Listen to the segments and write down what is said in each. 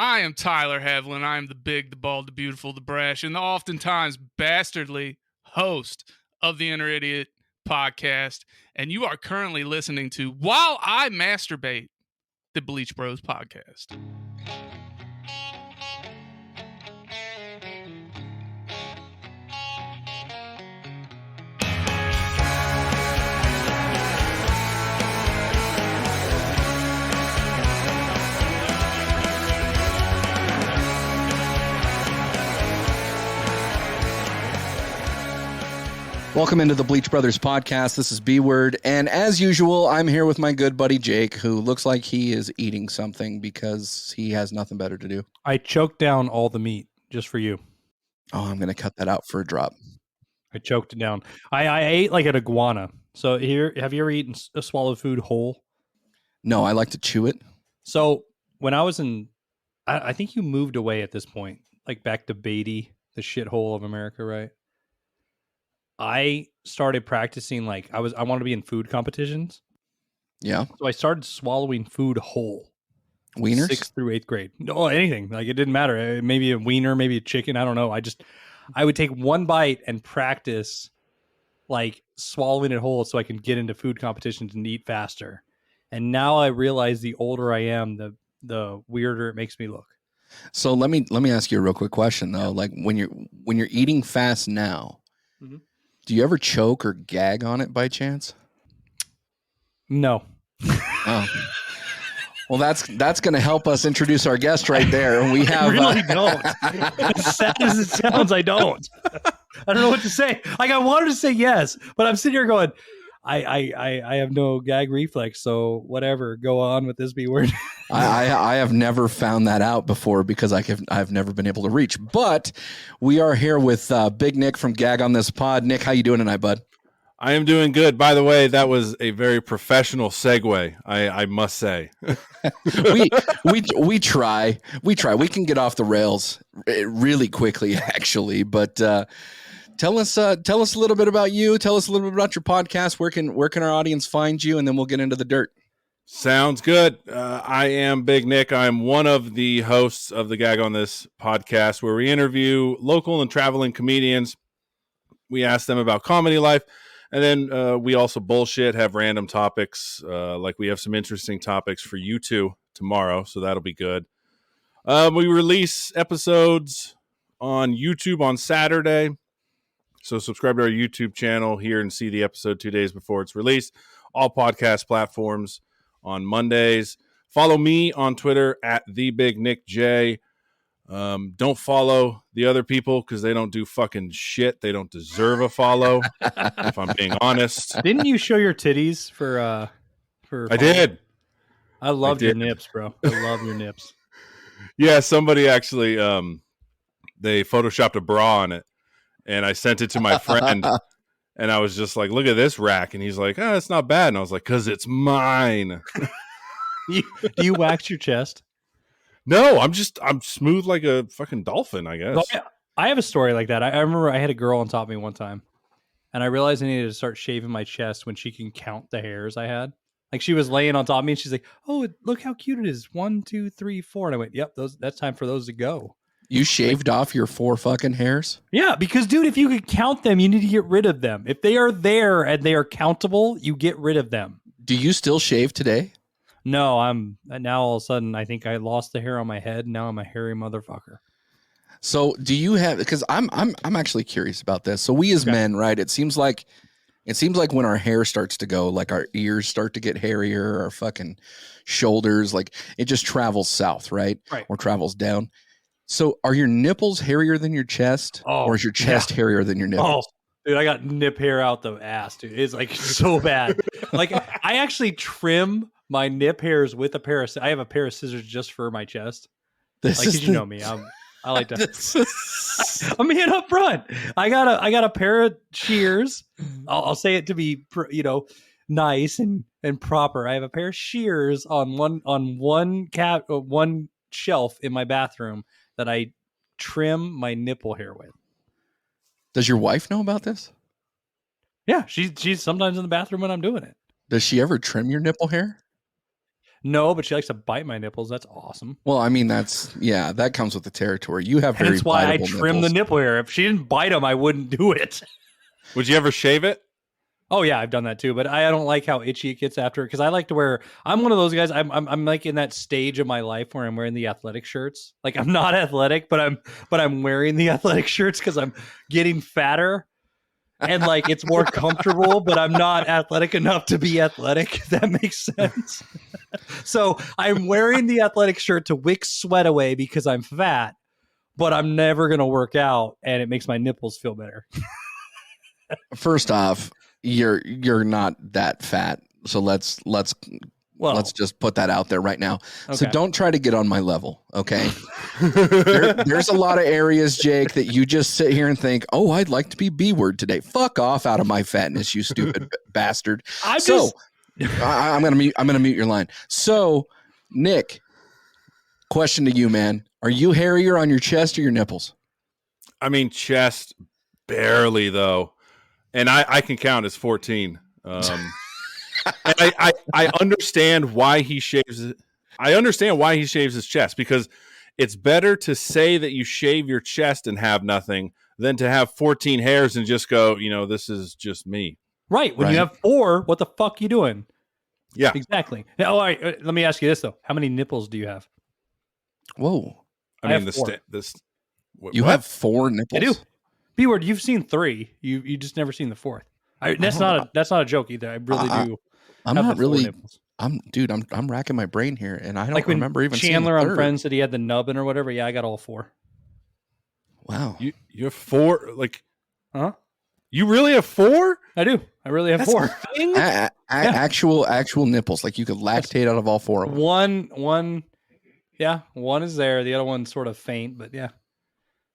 I am Tyler Havlin. I am the big, the bald, the beautiful, the brash, and the oftentimes bastardly host of the Inner Idiot podcast. And you are currently listening to While I Masturbate, the Bleach Bros podcast. Welcome into the Bleach Brothers podcast. This is B-Word, and as usual, I'm here with my good buddy Jake, who looks like he is eating something because he has nothing better to do. I choked down all the meat just for you. Oh, I'm going to cut that out for a drop. I choked it down. I ate like an iguana. So here, have you ever eaten a swallowed food whole? No, I like to chew it. So when I was in, I think you moved away at this point, like back to Beatty, the shithole of America, right? I started practicing I wanted to be in food competitions. Yeah. So I started swallowing food whole. Wieners? 6th through 8th grade. No, anything. Like it didn't matter. Maybe a wiener, maybe a chicken. I don't know. I would take one bite and practice like swallowing it whole so I can get into food competitions and eat faster. And now I realize the older I am, the weirder it makes me look. So let me ask you a real quick question though. Like when you're eating fast now, mm-hmm. Do you ever choke or gag on it by chance? No. Oh. Well, that's going to help us introduce our guest right there. We have I really don't. As sad as it sounds, I don't. I don't know what to say. Like I wanted to say yes, but I'm sitting here going, I have no gag reflex, so whatever. Go on with this B word. I have never found that out before because I've never been able to reach. But we are here with Big Nick from Gag on This Pod. Nick, how you doing tonight, bud? I am doing good. By the way, that was a very professional segue, I must say. we try. We can get off the rails really quickly, actually. But tell us a little bit about you. Tell us a little bit about your podcast. Where can our audience find you? And then we'll get into the dirt. Sounds good. I am Big Nick. I'm one of the hosts of the Gag on This podcast, where we interview local and traveling comedians. We ask them about comedy life, and then we also bullshit, have random topics. Like we have some interesting topics for you two tomorrow, so that'll be good. We release episodes on YouTube on Saturday, so subscribe to our YouTube channel here and see the episode 2 days before it's released. All podcast platforms on Mondays. Follow me on Twitter at TheBigNickJ. Don't follow the other people because they don't do fucking shit. They don't deserve a follow, if I'm being honest. Didn't you show your titties for I did. I loved your nips, bro. I love your nips. Yeah, somebody actually they photoshopped a bra on it, and I sent it to my friend. And I was just like, look at this rack. And he's like, oh, it's not bad. And I was like, because it's mine. Do you wax your chest? No, I'm smooth like a fucking dolphin, I guess. Well, I have a story like that. I remember I had a girl on top of me one time. And I realized I needed to start shaving my chest when she can count the hairs I had. Like she was laying on top of me and she's like, oh, look how cute it is. 1, 2, 3, 4. And I went, yep, that's time for those to go. You shaved off your 4 fucking hairs? Yeah, because, dude, if you could count them, you need to get rid of them. If they are there and they are countable, you get rid of them. Do you still shave today? No, now all of a sudden, I think I lost the hair on my head. Now I'm a hairy motherfucker. So do you have, because I'm actually curious about this. So we as men, right? It seems like when our hair starts to go, like our ears start to get hairier, our fucking shoulders, like it just travels south, right? Or travels down. So are your nipples hairier than your chest? Or is your chest hairier than your nipples? Oh, dude, I got nip hair out the ass, dude. It's like so bad. Like I actually trim my nip hairs with a pair of, I have a pair of scissors just for my chest. You know me. I like to, I'm being up front. I got a pair of shears. I'll say it to be, nice and proper. I have a pair of shears on one shelf in my bathroom that I trim my nipple hair with. Does your wife know about this? Yeah, she's sometimes in the bathroom when I'm doing it. Does she ever trim your nipple hair? No, but she likes to bite my nipples. That's awesome. Well, I mean, that comes with the territory. You have very That's why I biteable trim nipples. the nipple hair. If she didn't bite them, I wouldn't do it. Would you ever shave it? Oh yeah, I've done that too, but I don't like how itchy it gets after, because I like to wear. I'm one of those guys. I'm like in that stage of my life where I'm wearing the athletic shirts. Like I'm not athletic, but I'm wearing the athletic shirts because I'm getting fatter, and like it's more comfortable. But I'm not athletic enough to be athletic. If that makes sense. So I'm wearing the athletic shirt to wick sweat away because I'm fat, but I'm never gonna work out, and it makes my nipples feel better. First off, you're not that fat, so let's just put that out there right now. Okay. So don't try to get on my level, okay? There's a lot of areas, Jake, that you just sit here and think, oh, I'd like to be B-word today. Fuck off out of my fatness, you stupid bastard. I'm gonna mute your line. So, Nick, question to you, man: are you hairier on your chest or your nipples? I mean, chest barely though. And I can count as 14. And I understand why he shaves it. I understand why he shaves his chest, because it's better to say that you shave your chest and have nothing than to have 14 hairs and just go, this is just me. Right. When you have 4, what the fuck you doing? Yeah, exactly. Now, all right. Let me ask you this though: how many nipples do you have? Whoa. I mean, you have 4 nipples. I do. B-word, you've seen 3. You just never seen the 4th. That's not a joke either. I really do. I'm not really. I'm racking my brain here, and I don't remember even Chandler seeing the on 3rd. Friends said he had the nubbin or whatever. Yeah, I got all 4. Wow. You have 4? Like, huh? You really have 4? I do. I really have 4. Actual nipples, like you could lactate out of all 4 of them. One. Yeah, one is there. The other one's sort of faint, but yeah,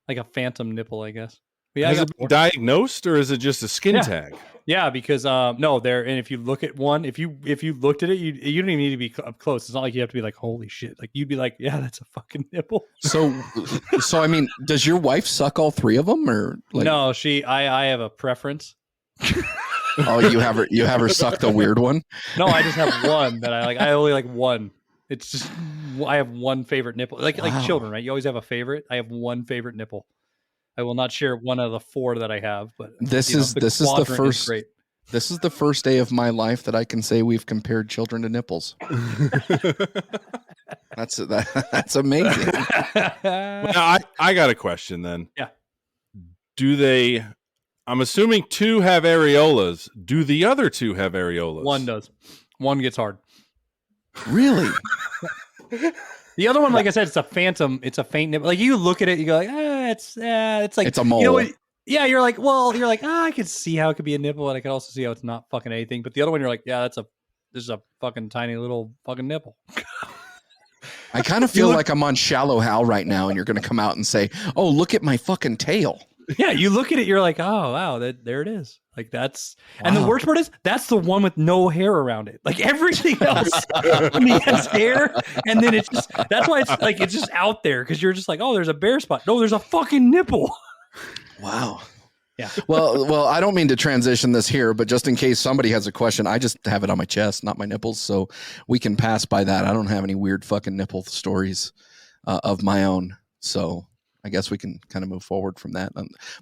like a phantom nipple, I guess. Yeah, has it been diagnosed, or is it just a skin tag? Yeah, because no, there. And if you look at one, if you looked at it, you don't even need to be up close. It's not like you have to be like, holy shit. Like you'd be like, yeah, that's a fucking nipple. So I mean, does your wife suck all 3 of them, or like? No, I have a preference. Oh, you have her suck the weird one? No, I just have one that I like. I only like one. It's just I have one favorite nipple. Like children, right? You always have a favorite. I have one favorite nipple. I will not share one of the 4 that I have, but this is the first. This is the first day of my life that I can say we've compared children to nipples. That's amazing. Now, I got a question then. Yeah. Do they? I'm assuming 2 have areolas. Do the other 2 have areolas? One does. One gets hard. Really? The other one, like I said, it's a phantom. It's a faint nipple. Like you look at it, you go like, it's like it's a mole. You know what, yeah, you're like, I could see how it could be a nipple, and I could also see how it's not fucking anything. But the other one, you're like, yeah, this is a fucking tiny little fucking nipple. I kind of feel like I'm on Shallow Hal right now, and you're going to come out and say, "Oh, look at my fucking tail." Yeah, you look at it, you're like, oh wow, there it is. Like that's, and the worst part is that's the one with no hair around it. Like everything else, has hair, and then it's just that's why it's just out there because you're just like, oh, there's a bare spot. No, there's a fucking nipple. Wow. Yeah. Well, I don't mean to transition this here, but just in case somebody has a question, I just have it on my chest, not my nipples, so we can pass by that. I don't have any weird fucking nipple stories of my own, so I guess we can kind of move forward from that.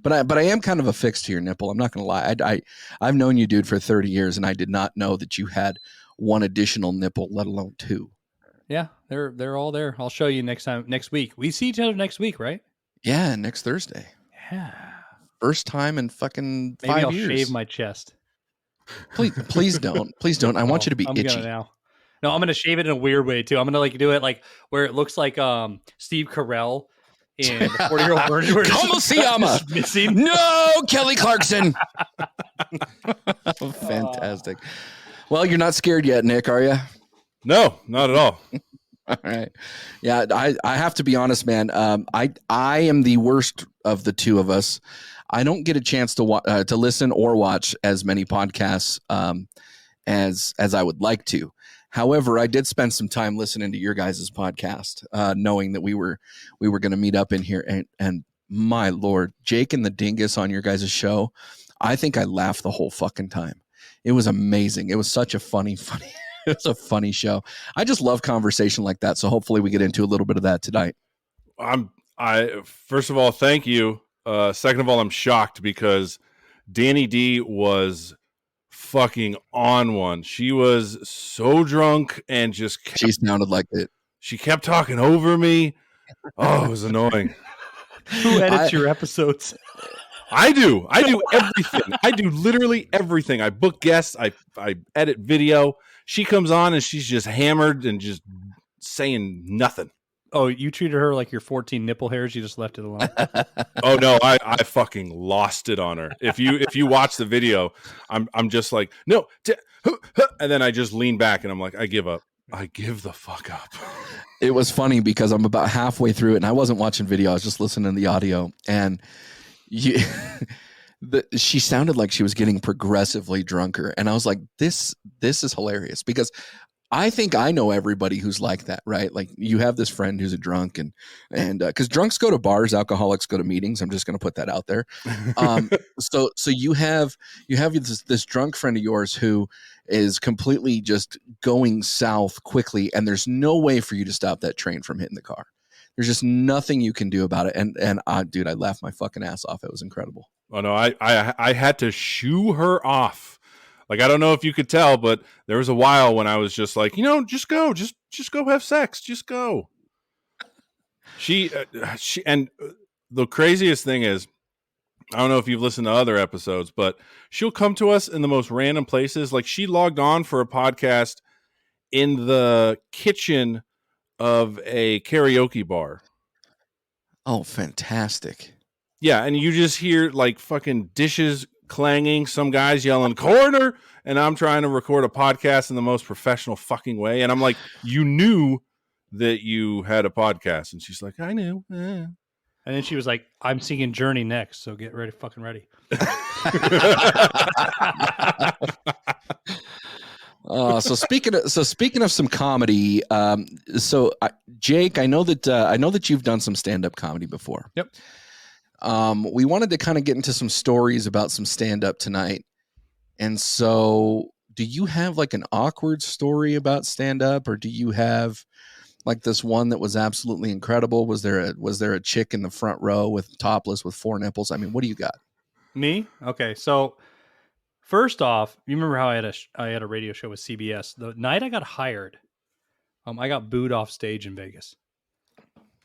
But I am kind of affixed to your nipple. I'm not going to lie. I've known you, dude, for 30 years, and I did not know that you had one additional nipple, let alone 2. Yeah, they're all there. I'll show you next week. We see each other next week, right? Yeah, next Thursday. Yeah. First time in fucking 5 Maybe I'll years. shave my chest. Please don't. Please don't. I want you to be itchy. No, I'm gonna shave it in a weird way too. I'm gonna do it like where it looks like Steve Carell in 40-Year-Old Virgin. Como se llama? Missing. No, Kelly Clarkson. Fantastic. Well, you're not scared yet, Nick, are you? No, not at all. All right. Yeah, I have to be honest, man. I am the worst of the 2 of us. I don't get a chance to listen or watch as many podcasts as I would like to. However, I did spend some time listening to your guys' podcast, knowing that we were going to meet up in here. And my Lord, Jake and the Dingus on your guys' show, I think I laughed the whole fucking time. It was amazing. It was such a funny It's a funny show. I just love conversation like that. So hopefully we get into a little bit of that tonight. First of all, thank you. Second of all, I'm shocked because Danny D was fucking on one. She was so drunk and She sounded like it. She kept talking over me. Oh, it was annoying. Who edits your episodes? I do everything. I do literally everything. I book guests. I edit video. She comes on and she's just hammered and just saying nothing. Oh, you treated her like your 14 nipple hairs. You just left it alone. Oh no, I fucking lost it on her. If you watch the video, I'm just like, no, and then I just lean back and I'm like, I give up. I give the fuck up. It was funny because I'm about halfway through it and I wasn't watching video. I was just listening to the audio, and she sounded like she was getting progressively drunker. And I was like, this is hilarious, because I think I know everybody who's like that, right? Like, you have this friend who's a drunk, and because drunks go to bars, alcoholics go to meetings. I'm just going to put that out there. So you have this drunk friend of yours who is completely just going south quickly, and there's no way for you to stop that train from hitting the car. There's just nothing you can do about it. And dude, I laughed my fucking ass off. It was incredible. Oh no, I had to shoo her off. Like, I don't know if you could tell, but there was a while when I was just like, just go, just go have sex, just go. She and the craziest thing is, I don't know if you've listened to other episodes, but she'll come to us in the most random places. Like, she logged on for a podcast in the kitchen of a karaoke bar. Oh, fantastic. Yeah, and you just hear like fucking dishes clanging, some guys yelling corner, and I'm trying to record a podcast in the most professional fucking way, and I'm like, you knew that you had a podcast? And she's like, I knew. And then she was like, I'm singing Journey next, so get ready, fucking ready. So speaking of some comedy, Jake, I know that you've done some stand-up comedy before. Yep. We wanted to kind of get into some stories about some stand-up tonight. And so, do you have like an awkward story about stand-up, or do you have like this one that was absolutely incredible? Was there a chick in the front row with topless with 4 nipples? I mean, what do you got? Me? Okay, so first off, you remember how I had a radio show with CBS? The night I got hired, I got booed off stage in Vegas,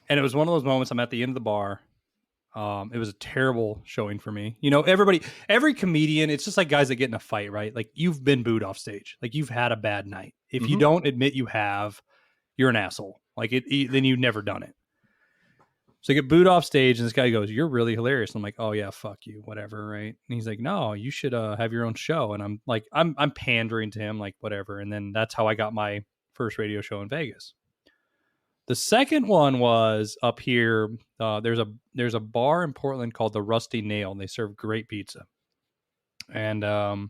and it was one of those moments. I'm at the end of the bar. It was a terrible showing for me. Every comedian, it's just like guys that get in a fight, right? Like, you've been booed off stage. Like, you've had a bad night. If you don't admit you have, you're an asshole. Like, then you've never done it. So I get booed off stage, and this guy goes, "You're really hilarious." And I'm like, "Oh yeah, fuck you, whatever, right?" And he's like, "No, you should have your own show." And I'm like, I'm pandering to him, like, whatever. And then that's how I got my first radio show in Vegas. The second one was up here. There's a bar in Portland called the Rusty Nail, and they serve great pizza. And I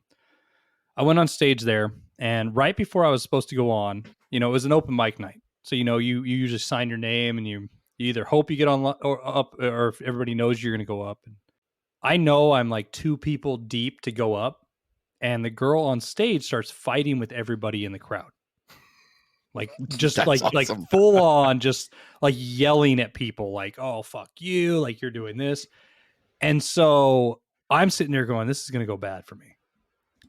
went on stage there, and right before I was supposed to go on, it was an open mic night. So you usually sign your name, and you either hope you get on or up, or if everybody knows you're going to go up. And I know I'm like 2 people deep to go up, and the girl on stage starts fighting with everybody in the crowd. Like, just like awesome. Like full on, just like yelling at people, like, "Oh, fuck you, like you're doing this." And so I'm sitting there going, this is going to go bad for me.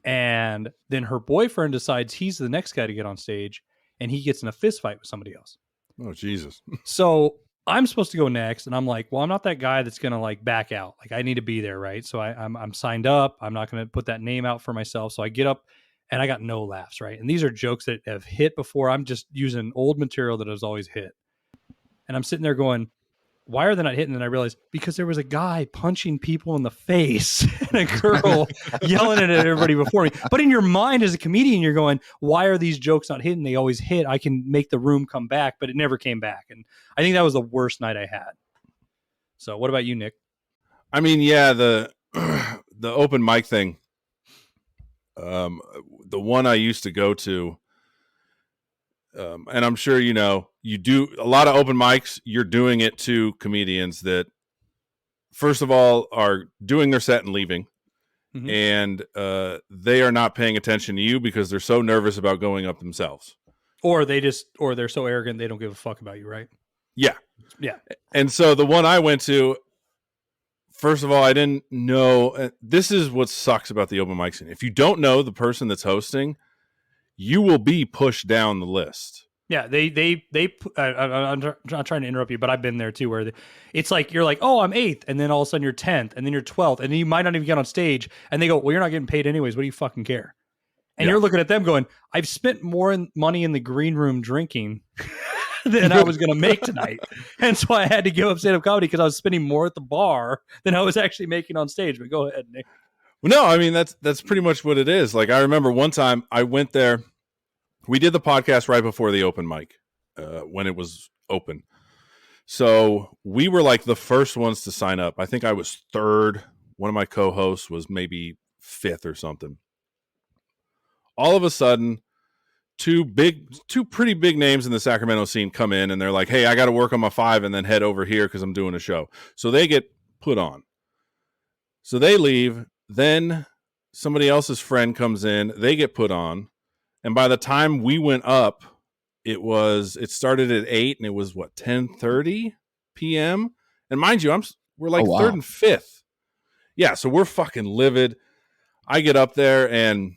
And then her boyfriend decides he's the next guy to get on stage, and he gets in a fist fight with somebody else. Oh, Jesus. So I'm supposed to go next, and I'm like, well, I'm not that guy that's going to like back out. Like, I need to be there, right? So I'm signed up. I'm not going to put that name out for myself. So I get up, and I got no laughs, right? And these are jokes that have hit before. I'm just using old material that has always hit. And I'm sitting there going, why are they not hitting? And I realized, because there was a guy punching people in the face and a girl yelling at everybody before me. But in your mind as a comedian, you're going, why are these jokes not hitting? They always hit. I can make the room come back, but it never came back. And I think that was the worst night I had. So what about you, Nick? I mean, yeah, the open mic thing. The one I used to go to, and I'm sure you do a lot of open mics. You're doing it to comedians that, first of all, are doing their set and leaving, and they are not paying attention to you because they're so nervous about going up themselves. Or they're so arrogant they don't give a fuck about you, right? Yeah. Yeah. And so the one I went to, first of all, I didn't know. This is what sucks about the open mic scene. If you don't know the person that's hosting, you will be pushed down the list. Yeah, I'm not trying to interrupt you, but I've been there too, where it's like you're like, oh, I'm 8th, and then all of a sudden you're 10th, and then you're 12th, and then you might not even get on stage, and they go, well, you're not getting paid anyways. What do you fucking care? And you're looking at them going, I've spent more money in the green room drinking than I was going to make tonight. And so I had to give up stand-up comedy because I was spending more at the bar than I was actually making on stage. But go ahead, Nick. Well, no, I mean, that's pretty much what it is. Like, I remember one time I went there. We did the podcast right before the open mic when it was open. So we were like the first ones to sign up. I think I was 3rd. One of my co-hosts was maybe 5th or something. All of a sudden, two pretty big names in the Sacramento scene come in and they're like, hey, I got to work on my 5 and then head over here because I'm doing a show. So they get put on. So they leave. Then somebody else's friend comes in. They get put on. And by the time we went up, it started at 8 and it was 10:30 p.m. And mind you, we're like 3rd and 5th. Yeah. So we're fucking livid. I get up there and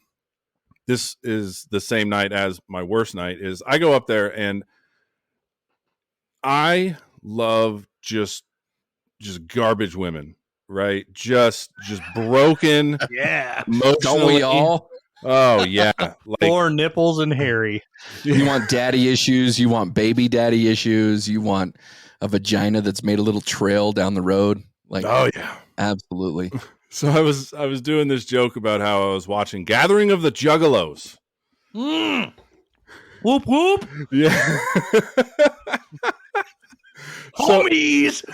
this is the same night as my worst night is I go up there and I love just garbage women, right? Just broken. Yeah. Don't we all? Oh yeah. Like, or nipples and hairy. You want daddy issues. You want baby daddy issues. You want a vagina that's made a little trail down the road. Like, oh yeah, absolutely. So I was doing this joke about how I was watching Gathering of the Juggalos. Whoop whoop. Yeah. Homies.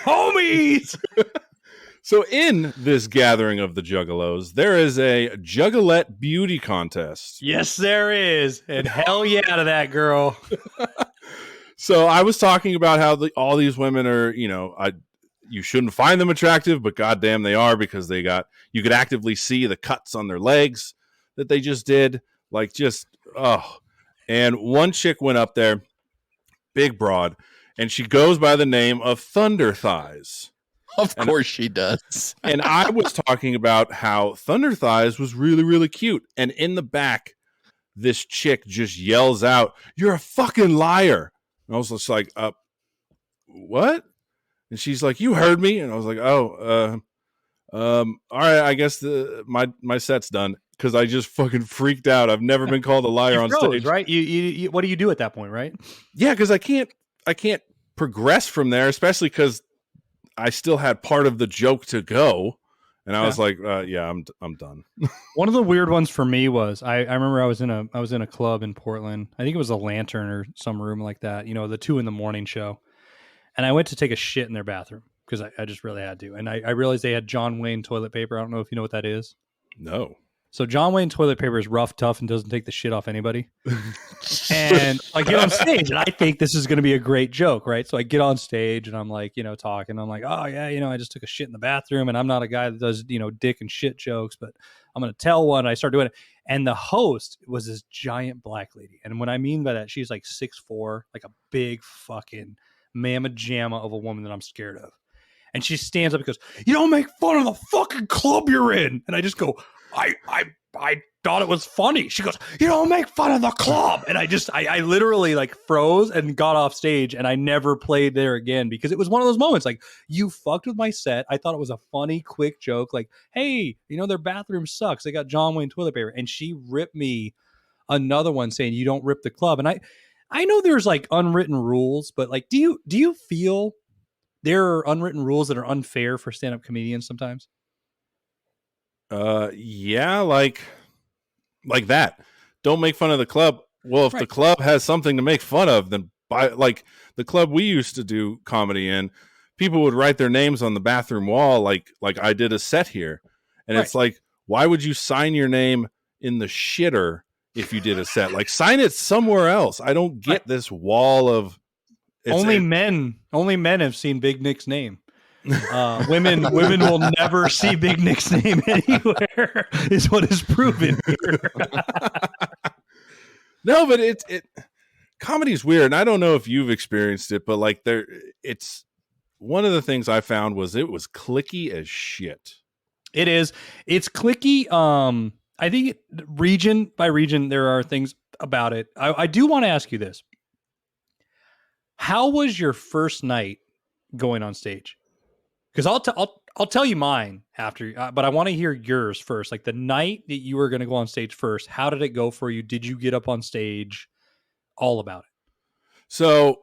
So in this Gathering of the Juggalos, there is a Juggalette beauty contest. Yes, there is. And hell yeah to that girl. So I was talking about how all these women are, you shouldn't find them attractive, but goddamn they are because you could actively see the cuts on their legs that they just did. Like and one chick went up there, big broad, and she goes by the name of Thunder Thighs. Of course she does. And I was talking about how Thunder Thighs was really, really cute. And in the back, this chick just yells out, "You're a fucking liar." And I was just like, what? And she's like, "You heard me." And I was like, all right, I guess my set's done. Because I just fucking freaked out. I've never been called a liar on stage. Right? You what do you do at that point, right? Yeah, because I can't progress from there, especially because I still had part of the joke to go, and I was like, I'm done. One of the weird ones for me was I remember I was in a club in Portland. I think it was a Lantern or some room like that. The 2 a.m. show, and I went to take a shit in their bathroom because I just really had to, and I realized they had John Wayne toilet paper. I don't know if you know what that is. No. So John Wayne toilet paper is rough, tough, and doesn't take the shit off anybody. And I get on stage, and I think this is going to be a great joke, right? So I get on stage, and I'm like, talking. I'm like, oh, yeah, I just took a shit in the bathroom, and I'm not a guy that does, dick and shit jokes, but I'm going to tell one. And I start doing it. And the host was this giant black lady. And what I mean by that, she's like 6'4", like a big fucking mamma jamma of a woman that I'm scared of. And she stands up and goes, "You don't make fun of the fucking club you're in." And I just go, I thought it was funny. She goes, "You don't make fun of the club." And I literally like froze and got off stage, and I never played there again because it was one of those moments like, you fucked with my set. I thought it was a funny, quick joke. Like, hey, their bathroom sucks. They got John Wayne toilet paper. And she ripped me another one saying, "You don't rip the club." And I know there's like unwritten rules, but like, do you feel there are unwritten rules that are unfair for stand-up comedians sometimes? Yeah, like that. Don't make fun of the club. Well, if the club has something to make fun of, then like the club we used to do comedy in, people would write their names on the bathroom wall, like I did a set here, and it's like, why would you sign your name in the shitter if you did a set? Like, sign it somewhere else. I don't get this wall of only men have seen Big Nick's name. Women will never see Big Nick's name anywhere, is what is proven here. No, but comedy's weird, and I don't know if you've experienced it, but like it's one of the things I found was it was cliquey as shit. It is. It's cliquey. I think region by region there are things about it. I do want to ask you this: how was your first night going on stage? Because I'll tell you mine after, but I want to hear yours first. Like the night that you were going to go on stage first, how did it go for you? Did you get up on stage? All about it. So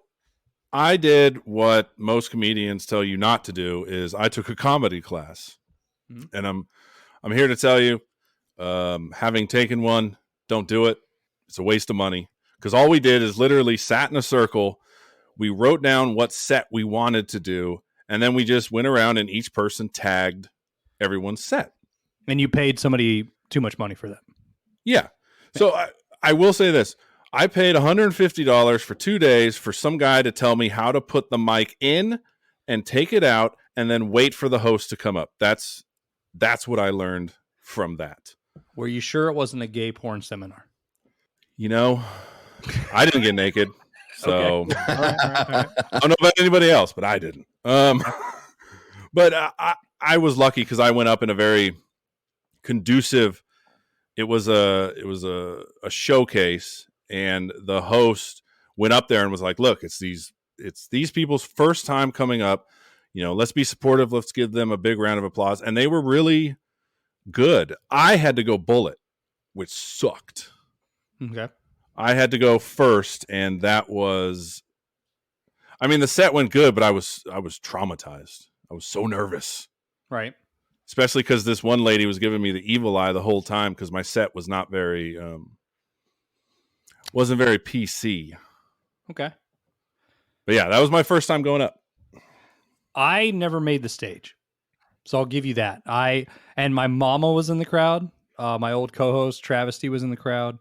I did what most comedians tell you not to do is I took a comedy class. Mm-hmm. And I'm here to tell you, having taken one, don't do it. It's a waste of money. Because all we did is literally sat in a circle. We wrote down what set we wanted to do. And then we just went around and each person tagged everyone's set. And you paid somebody too much money for that. Yeah. So I will say this. I paid $150 for 2 days for some guy to tell me how to put the mic in and take it out and then wait for the host to come up. That's what I learned from that. Were you sure it wasn't a gay porn seminar? You know, I didn't get naked. So okay. All right. I don't know about anybody else, but I didn't. But I was lucky because I went up in a very conducive. It was a showcase, and the host went up there and was like, "Look, it's these people's first time coming up. You know, let's be supportive. Let's give them a big round of applause." And they were really good. I had to go bullet, which sucked. Okay. I had to go first, and that was. I mean, the set went good, but I was traumatized. I was so nervous. Right. Especially because this one lady was giving me the evil eye the whole time because my set was not very, wasn't very PC. Okay. But yeah, that was my first time going up. I never made the stage, so I'll give you that. And my mama was in the crowd. My old co-host Travesty was in the crowd.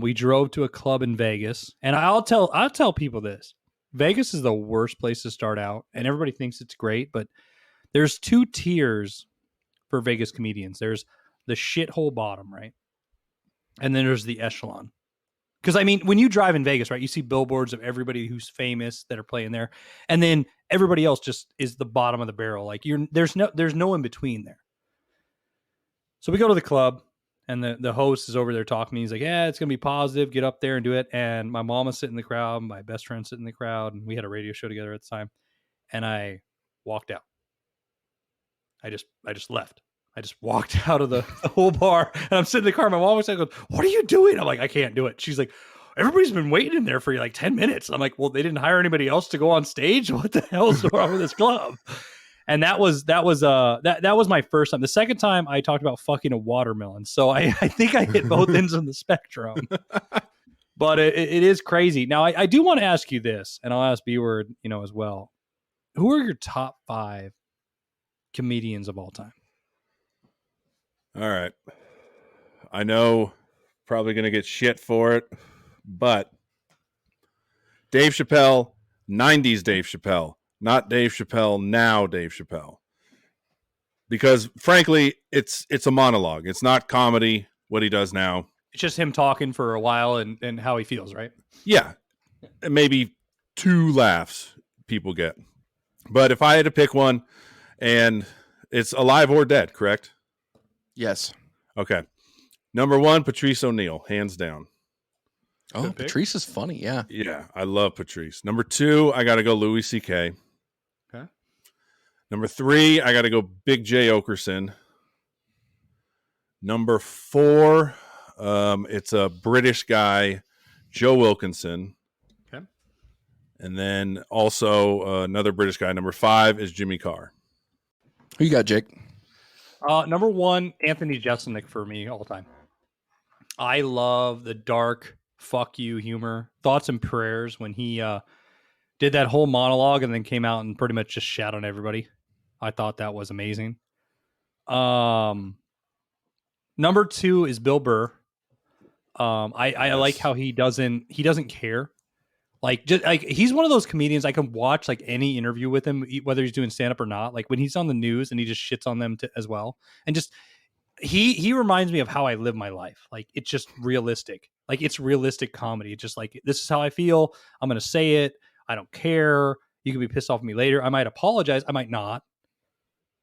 We drove to a club in Vegas, and I'll tell people this: Vegas is the worst place to start out, and everybody thinks it's great, but there's two tiers for Vegas comedians. There's the shithole bottom, right? And then there's the echelon. Because, I mean, when you drive in Vegas, right, you see billboards of everybody who's famous that are playing there. And then everybody else just is the bottom of the barrel. Like, there's no in between there. So we go to the club, and the host is over there talking to me. He's like, yeah, it's going to be positive. Get up there and do it. And my mama's sitting in the crowd. My best friend's sitting in the crowd. And we had a radio show together at the time. And I walked out. I just left. I just walked out of the whole bar, and I'm sitting in the car. My mom was like, "What are you doing?" I'm like, "I can't do it." She's like, "Everybody's been waiting in there for like 10 minutes." I'm like, "Well, they didn't hire anybody else to go on stage. What the hell's wrong with this club?" And that was my first time. The second time I talked about fucking a watermelon. So I think I hit both ends of the spectrum. But it is crazy. Now I do want to ask you this, and I'll ask B-Word, as well. Who are your top 5 comedians of all time? All right. I know probably going to get shit for it, but Dave Chappelle, 90s Dave Chappelle, not Dave Chappelle, now Dave Chappelle. Because frankly, it's a monologue. It's not comedy, what he does now. It's just him talking for a while and how he feels, right? Yeah. Maybe 2 laughs people get. But if I had to pick one, and it's alive or dead, correct? Yes. Okay. Number 1, Patrice O'Neal, hands down. Oh, Patrice is funny. Yeah. Yeah, I love Patrice. Number 2, I got to go Louis C.K. Okay. Number 3, I got to go Big J. Okerson. Number 4, it's a British guy, Joe Wilkinson. Okay. And then also another British guy. Number 5 is Jimmy Carr. Who you got, Jake? Number 1, Anthony Jeselnik for me all time. I love the dark fuck you humor, thoughts and prayers when he did that whole monologue and then came out and pretty much just shat on everybody. I thought that was amazing. Number 2 is Bill Burr. I like how he doesn't care. Like, just like he's one of those comedians I can watch like any interview with him, whether he's doing stand up or not. Like when he's on the news and he just shits on them as well, and just he reminds me of how I live my life. Like it's just realistic. Like it's realistic comedy. It's just like this is how I feel. I'm gonna say it. I don't care. You can be pissed off at me later. I might apologize. I might not.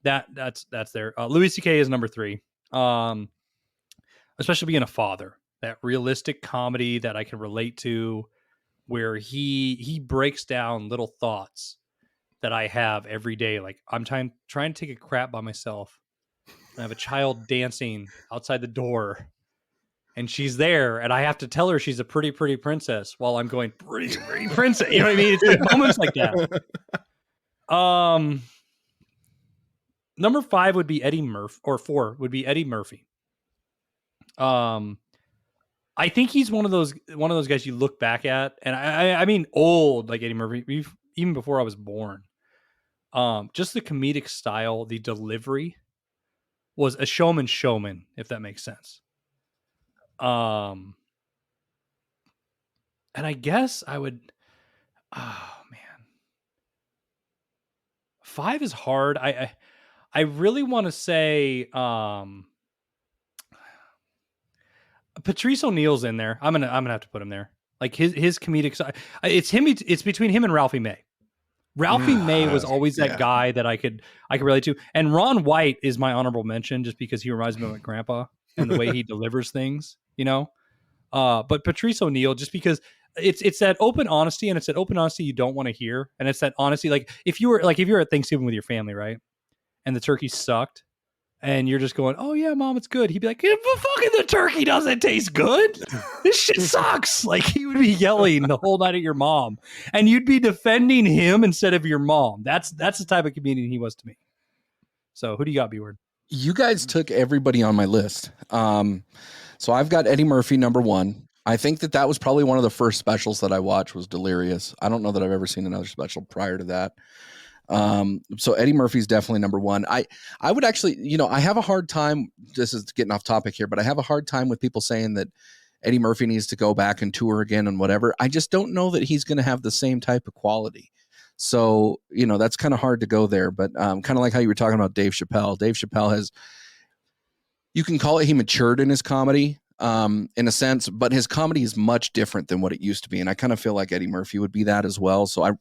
That's there. Louis C.K. is number 3. Especially being a father. That realistic comedy that I can relate to, where he breaks down little thoughts that I have every day. Like I'm trying to take a crap by myself. I have a child dancing outside the door and she's there and I have to tell her she's a pretty, pretty princess while I'm going, pretty, pretty princess. You know what I mean? It's like moments like that. Number 5 would be Eddie Murphy, or 4 would be Eddie Murphy. I think he's one of those guys you look back at, and I mean old like Eddie Murphy, even before I was born. Just the comedic style, the delivery was a showman, if that makes sense. And I guess I would. Oh man, 5 is hard. I really want to say. Patrice O'Neal's in there. I'm gonna have to put him there. Like his comedic side. It's him. It's between him and Ralphie May. Ralphie May was always that guy that I could relate to. And Ron White is my honorable mention just because he reminds me of my grandpa and the way he delivers things, you know. But Patrice O'Neal, just because it's that open honesty, and it's that open honesty you don't want to hear, and it's that honesty. Like if you're at Thanksgiving with your family, right, and the turkey sucked, and you're just going, "Oh yeah, Mom, it's good." He'd be like, "Yeah, but fucking the turkey doesn't taste good. This shit sucks." Like he would be yelling the whole night at your mom, and you'd be defending him instead of your mom. That's the type of comedian he was to me. So who do you got, B-Word? You guys took everybody on my list. So I've got Eddie Murphy number 1. I think that was probably one of the first specials that I watched was Delirious. I don't know that I've ever seen another special prior to that. So Eddie Murphy's definitely number 1. I would actually, I have a hard time, this is getting off topic here, but I have a hard time with people saying that Eddie Murphy needs to go back and tour again and whatever. I just don't know that he's going to have the same type of quality. So, that's kind of hard to go there, but kind of like how you were talking about Dave Chappelle. Dave Chappelle has, you can call it, he matured in his comedy in a sense, but his comedy is much different than what it used to be. And I kind of feel like Eddie Murphy would be that as well. So I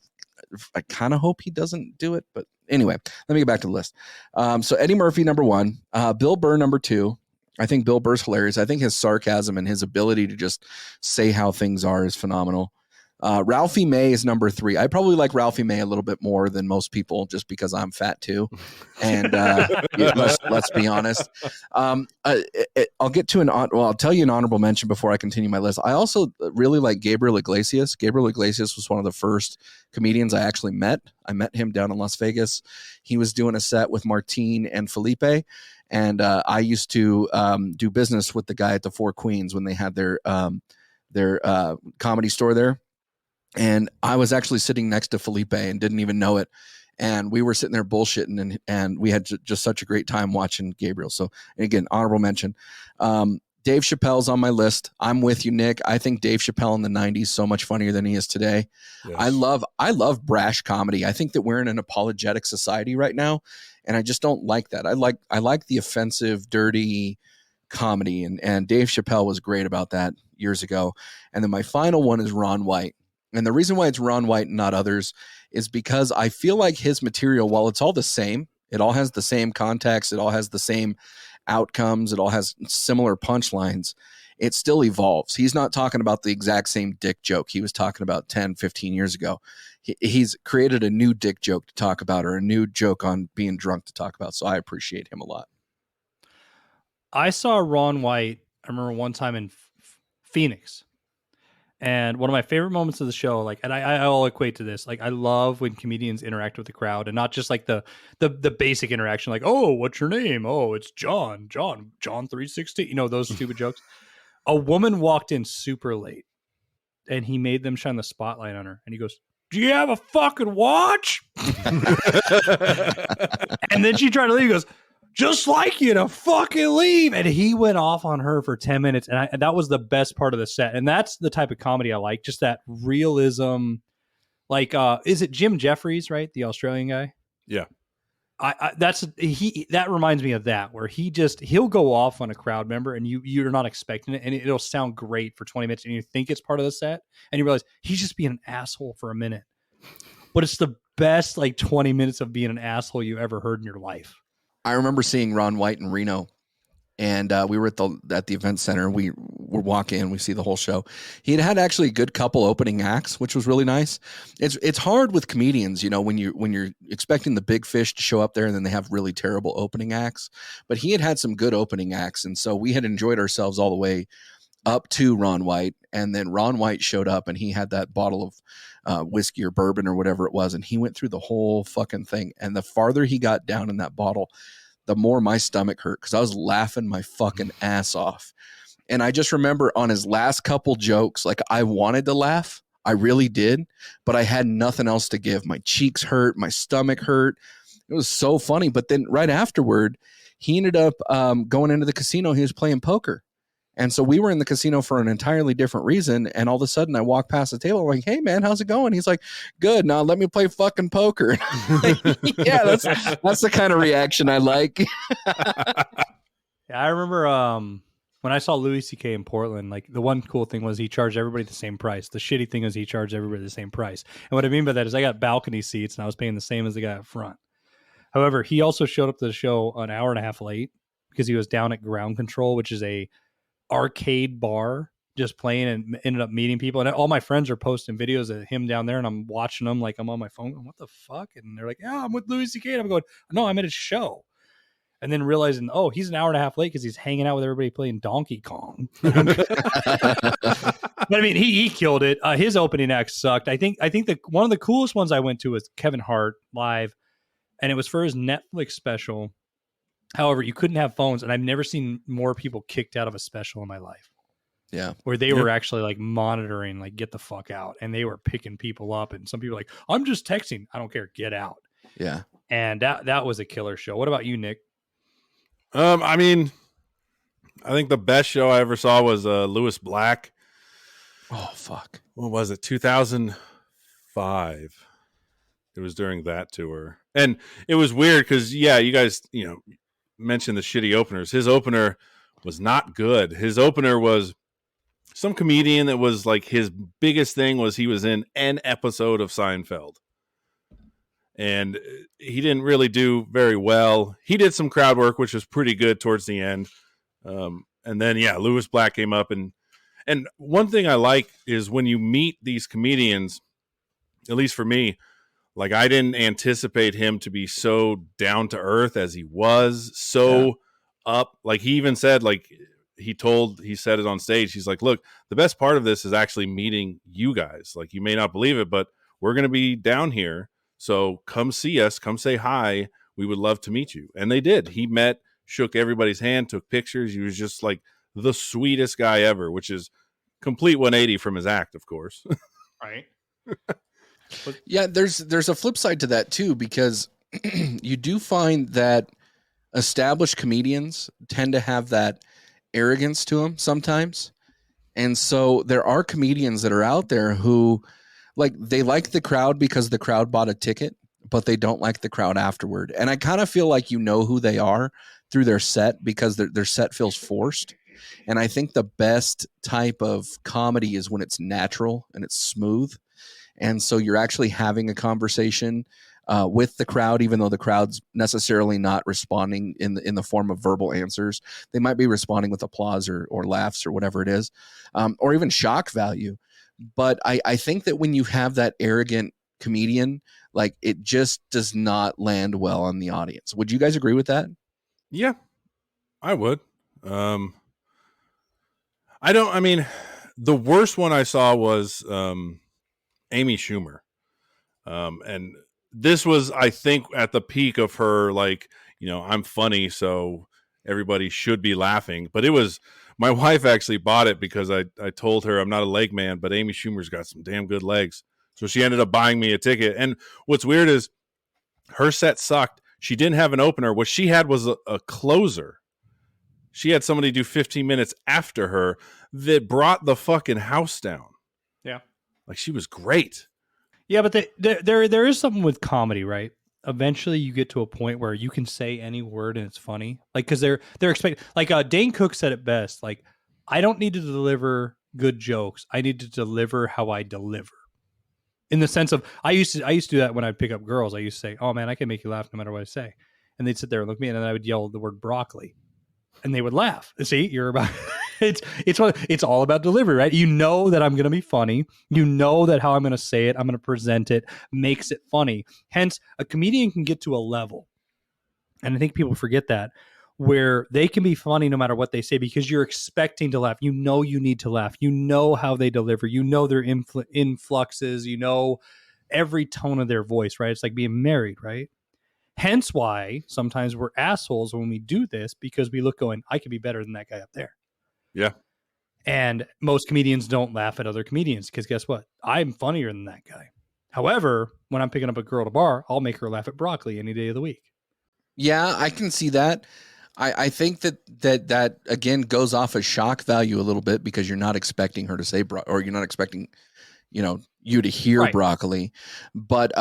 kind of hope he doesn't do it, but anyway, let me get back to the list. So Eddie Murphy, number 1, Bill Burr, number 2. I think Bill Burr's hilarious. I think his sarcasm and his ability to just say how things are is phenomenal. Ralphie May is number 3. I probably like Ralphie May a little bit more than most people just because I'm fat too. And let's be honest. I'll get to I'll tell you an honorable mention before I continue my list. I also really like Gabriel Iglesias. Gabriel Iglesias was one of the first comedians I actually met. I met him down in Las Vegas. He was doing a set with Martine and Felipe. And I used to do business with the guy at the Four Queens when they had their comedy store there. And I was actually sitting next to Felipe and didn't even know it. And we were sitting there bullshitting and we had just such a great time watching Gabriel. So again, honorable mention. Dave Chappelle's on my list. I'm with you, Nick. I think Dave Chappelle in the 90s so much funnier than he is today. Yes. I love brash comedy. I think that we're in an apologetic society right now. And I just don't like that. I like the offensive, dirty comedy. And Dave Chappelle was great about that years ago. And then my final one is Ron White. And the reason why it's Ron White and not others is because I feel like his material, while it's all the same, it all has the same context, it all has the same outcomes, it all has similar punchlines, it still evolves. He's not talking about the exact same dick joke he was talking about 10, 15 years ago. He's created a new dick joke to talk about, or a new joke on being drunk to talk about. So I appreciate him a lot. I saw Ron White, I remember one time in Phoenix. And one of my favorite moments of the show, like, and I'll equate to this, like, I love when comedians interact with the crowd, and not just like the basic interaction, like, oh, what's your name? Oh, it's John 316, those stupid jokes. A woman walked in super late, and he made them shine the spotlight on her, and he goes, "Do you have a fucking watch?" And then she tried to leave. He goes, just like you to fucking leave. And he went off on her for 10 minutes. And that was the best part of the set. And that's the type of comedy I like. Just that realism. Like, is it Jim Jeffries, right? The Australian guy? Yeah. That reminds me of that, where he'll go off on a crowd member and you're not expecting it, and it'll sound great for 20 minutes and you think it's part of the set and you realize he's just being an asshole for a minute, but it's the best like 20 minutes of being an asshole you ever heard in your life. I remember seeing Ron White in Reno, and we were at the event center. We walk in, we see the whole show. He had actually a good couple opening acts, which was really nice. It's hard with comedians, when you're expecting the big fish to show up there and then they have really terrible opening acts. But he had some good opening acts, and so we had enjoyed ourselves all the way up to Ron White, and then Ron White showed up and he had that bottle of whiskey or bourbon or whatever it was, and he went through the whole fucking thing. And the farther he got down in that bottle, the more my stomach hurt because I was laughing my fucking ass off. And I just remember on his last couple jokes, like I wanted to laugh. I really did, but I had nothing else to give. My cheeks hurt. My stomach hurt. It was so funny. But then right afterward, he ended up going into the casino. He was playing poker. And so we were in the casino for an entirely different reason. And all of a sudden I walk past the table. I'm like, hey man, how's it going? He's like, good. Now let me play fucking poker. Yeah, that's the kind of reaction I like. Yeah, I remember when I saw Louis C.K. in Portland, like the one cool thing was he charged everybody the same price. The shitty thing is he charged everybody the same price. And what I mean by that is I got balcony seats and I was paying the same as the guy up front. However, he also showed up to the show an hour and a half late because he was down at Ground Control, which is a arcade bar, just playing, and ended up meeting people. And all my friends are posting videos of him down there and I'm watching them like I'm on my phone going, what the fuck? And they're like, yeah, I'm with Louis C.K. And I'm going, no, I'm at a show. And then realizing, oh, he's an hour and a half late because he's hanging out with everybody playing Donkey Kong. But I mean, he killed it. His opening act sucked. I think one of the coolest ones I went to was Kevin Hart live, and it was for his Netflix special. However, you couldn't have phones, and I've never seen more people kicked out of a special in my life. Yeah. Where they were actually like monitoring, like, get the fuck out. And they were picking people up, and some people were like, I'm just texting. I don't care. Get out. Yeah. And that was a killer show. What about you, Nick? I mean, I think the best show I ever saw was Lewis Black. Oh, fuck. What was it? 2005. It was during that tour. And it was weird because, yeah, you guys, mentioned the shitty openers. His opener was not good. His opener was some comedian that was like his biggest thing was he was in an episode of Seinfeld. And he didn't really do very well. He did some crowd work, which was pretty good towards the end. And then, yeah, Lewis Black came up. And one thing I like is when you meet these comedians, at least for me, like I didn't anticipate him to be so down to earth as he was, up. Like he even said, like he said it on stage. He's like, look, the best part of this is actually meeting you guys. Like you may not believe it, but we're going to be down here. So come see us, come say hi. We would love to meet you. And they did. He shook everybody's hand, took pictures. He was just like the sweetest guy ever, which is complete 180 from his act, of course. Right. Yeah, there's a flip side to that too, because you do find that established comedians tend to have that arrogance to them sometimes. And so there are comedians that are out there who they like the crowd because the crowd bought a ticket, but they don't like the crowd afterward. And I kind of feel like who they are through their set because their set feels forced. And I think the best type of comedy is when it's natural and it's smooth. And so you're actually having a conversation with the crowd, even though the crowd's necessarily not responding in the form of verbal answers. They might be responding with applause or laughs or whatever it is, or even shock value. But I think that when you have that arrogant comedian, like it just does not land well on the audience. Would you guys agree with that? Yeah, I would. The worst one I saw was Amy Schumer. And this was, I think, at the peak of her, I'm funny, so everybody should be laughing. But it was, my wife actually bought it because I told her I'm not a leg man, but Amy Schumer's got some damn good legs. So she ended up buying me a ticket. And what's weird is her set sucked. She didn't have an opener. What she had was a closer. She had somebody do 15 minutes after her that brought the fucking house down. Yeah. Like, she was great. Yeah, but there is something with comedy, right? Eventually you get to a point where you can say any word and it's funny. Like, because they're expecting, like Dane Cook said it best, like, I don't need to deliver good jokes. I need to deliver how I deliver. In the sense of, I used to do that when I'd pick up girls. I used to say, oh man, I can make you laugh no matter what I say. And they'd sit there and look at me, and then I would yell the word broccoli. And they would laugh. See, you're about it's all about delivery, right? You know that I'm going to be funny. You know that how I'm going to say it, I'm going to present it, makes it funny. Hence, a comedian can get to a level, and I think people forget that, where they can be funny no matter what they say because you're expecting to laugh. You know you need to laugh. You know how they deliver. You know their influxes. You know every tone of their voice, right? It's like being married, right? Hence why sometimes we're assholes when we do this, because we look going, I could be better than that guy up there. Yeah. And most comedians don't laugh at other comedians because guess what? I'm funnier than that guy. However, when I'm picking up a girl at a bar, I'll make her laugh at broccoli any day of the week. Yeah, I can see that. I think that again goes off of shock value a little bit because you're not expecting her to say or you're not expecting, you to hear Right. broccoli. But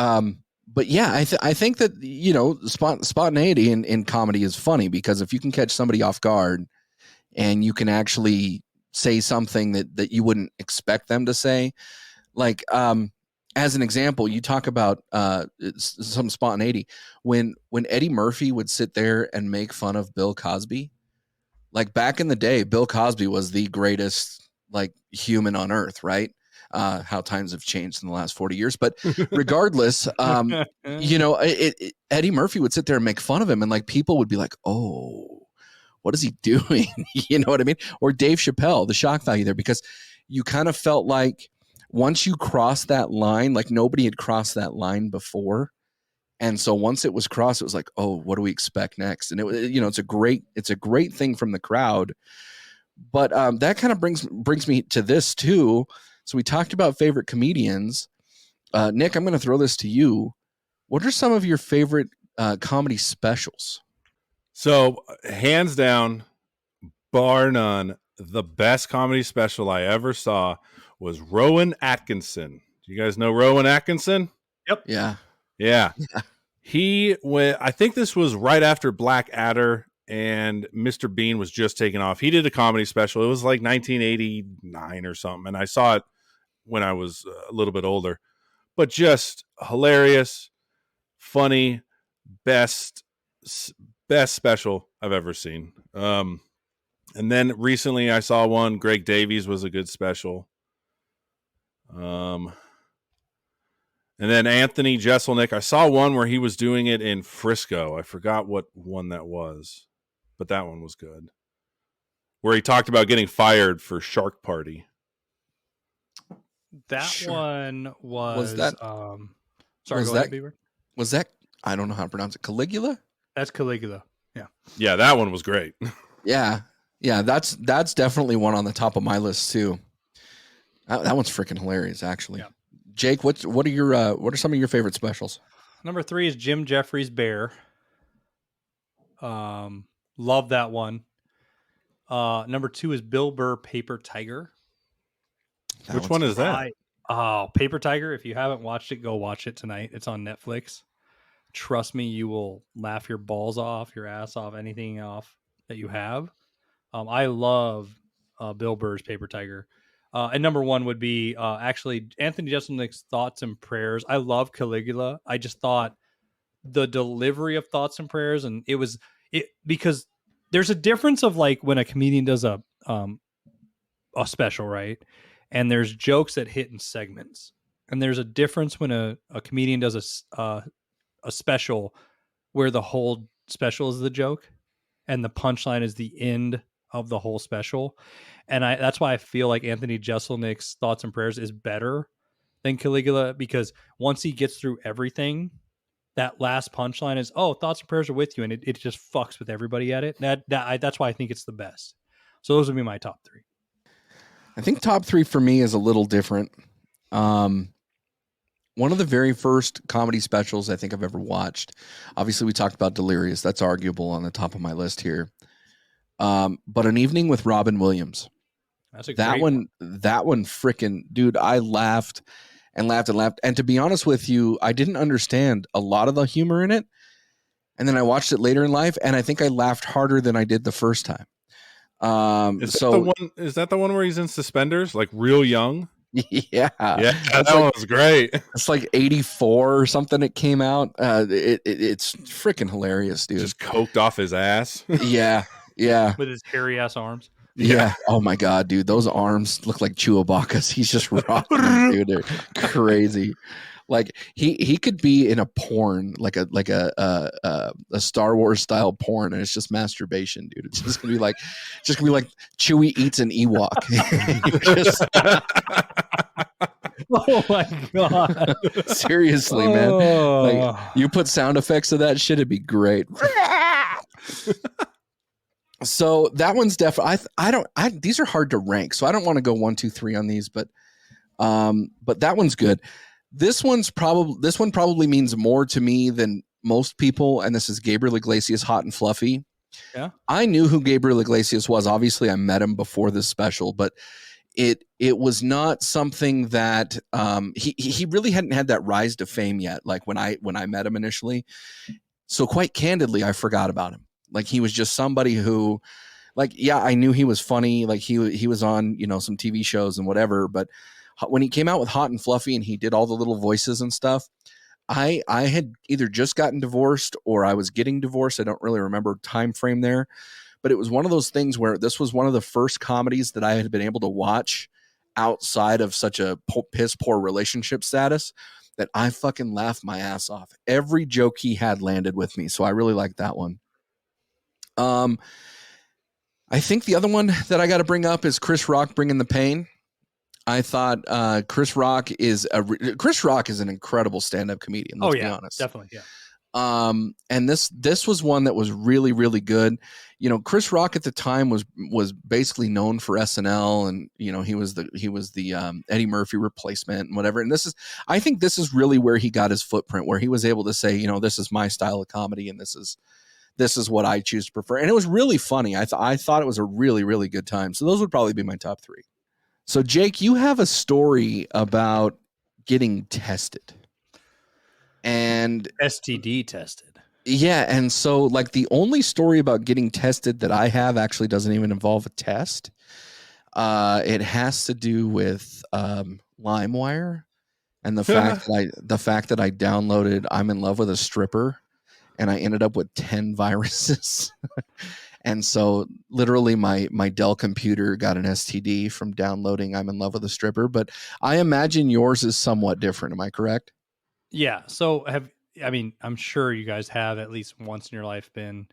yeah, I think that, spontaneity in comedy is funny because if you can catch somebody off guard and you can actually say something that you wouldn't expect them to say, like, as an example, you talk about some spontaneity. When Eddie Murphy would sit there and make fun of Bill Cosby, like back in the day, Bill Cosby was the greatest like human on earth, right? How times have changed in the last 40 years. But regardless, Eddie Murphy would sit there and make fun of him, and like people would be like, oh, what is he doing? You know what I mean? Or Dave Chappelle, the shock value there, because you kind of felt like once you crossed that line, like nobody had crossed that line before. And so once it was crossed, it was like, oh, what do we expect next? And it was, it's a great thing from the crowd. But that kind of brings me to this too. So we talked about favorite comedians. Nick, I'm going to throw this to you. What are some of your favorite comedy specials? So hands down, bar none, the best comedy special I ever saw was Rowan Atkinson. Do you guys know Rowan Atkinson? Yep. Yeah. He went, I think this was right after Blackadder and Mr. Bean was just taking off. He did a comedy special. It was like 1989 or something. And I saw it when I was a little bit older, but just hilarious, funny, best special I've ever seen. And then recently I saw one, Greg Davies was a good special. And then Anthony Jeselnik, I saw one where he was doing it in Frisco. I forgot what one that was, but that one was good. Where he talked about getting fired for Shark Party. That one was that? Sorry, was go that, ahead, Beaver. Was that? I don't know how to pronounce it. Caligula? That's Caligula. Yeah. Yeah, that one was great. Yeah. That's definitely one on the top of my list too. That one's freaking hilarious, actually. Yeah. Jake, what are some of your favorite specials? Number 3 is Jim Jeffries' Bear. Love that one. Number 2 is Bill Burr, Paper Tiger. Which one is that? Oh, Paper Tiger. If you haven't watched it, go watch it tonight. It's on Netflix. Trust me, you will laugh your balls off, your ass off, anything off that you have. I love Bill Burr's Paper Tiger. And number 1 would be actually Anthony Jeselnik's Thoughts and Prayers. I love Caligula. I just thought the delivery of Thoughts and Prayers, and it because there's a difference of like when a comedian does a special, right? And there's jokes that hit in segments, and there's a difference when a comedian does a special where the whole special is the joke and the punchline is the end of the whole special. And that's why I feel like Anthony Jeselnik's Thoughts and Prayers is better than Caligula, because once he gets through everything, that last punchline is, oh, Thoughts and Prayers are with you. And it just fucks with everybody at it. That's why I think it's the best. So those would be my top 3. I think top 3 for me is a little different. one of the very first comedy specials I think I've ever watched. Obviously, we talked about Delirious. That's arguable on the top of my list here. But An Evening with Robin Williams. That's a great one. That one, freaking dude! I laughed and laughed and laughed. And to be honest with you, I didn't understand a lot of the humor in it. And then I watched it later in life, and I think I laughed harder than I did the first time. Is that the one where he's in suspenders, like real young? Yeah, that one was great. It's like 84 or something. It came out. It's freaking hilarious, dude. Just coked off his ass. Yeah. With his hairy ass arms. Yeah. Oh my god, dude, those arms look like Chewbacca's. He's just rocking them, dude. They're crazy. Like he could be in a porn, like a Star Wars style porn, and it's just masturbation, dude. It's just gonna be like Chewie eats an Ewok. Oh my god! Seriously, man. Like, you put sound effects of that shit, it'd be great. So that one's definitely. These are hard to rank, so I don't want to go 1, 2, 3 on these, but that one's good. This one probably means more to me than most people, and this is Gabriel Iglesias, Hot and Fluffy. Yeah, I knew who Gabriel Iglesias was. Obviously, I met him before this special, but it was not something that he really hadn't had that rise to fame yet. Like when I met him initially, so quite candidly, I forgot about him. Like he was just somebody who, like, yeah, I knew he was funny. Like he was on some TV shows and whatever, but when he came out with Hot and Fluffy and he did all the little voices and stuff, I had either just gotten divorced or I was getting divorced. I don't really remember time frame there, but it was one of those things where this was one of the first comedies that I had been able to watch outside of such a piss poor relationship status that I fucking laughed my ass off. Every joke he had landed with me. So I really liked that one. I think the other one that I got to bring up is Chris Rock, Bringing the Pain. I thought Chris Rock is an incredible stand-up comedian. Let's be honest. Definitely, yeah. And this was one that was really, really good. Chris Rock at the time was basically known for SNL, and he was the Eddie Murphy replacement and whatever. And I think this is really where he got his footprint, where he was able to say, this is my style of comedy, and this is what I choose to prefer. And it was really funny. I thought it was a really, really good time. So those would probably be my top 3. So Jake, you have a story about getting tested and STD tested. Yeah. And so like the only story about getting tested that I have actually doesn't even involve a test. It has to do with LimeWire and the fact that I downloaded I'm in Love with a Stripper and I ended up with 10 viruses. And so literally my Dell computer got an STD from downloading I'm in Love with a Stripper, but I imagine yours is somewhat different. Am I correct? Yeah. So I'm sure you guys have at least once in your life been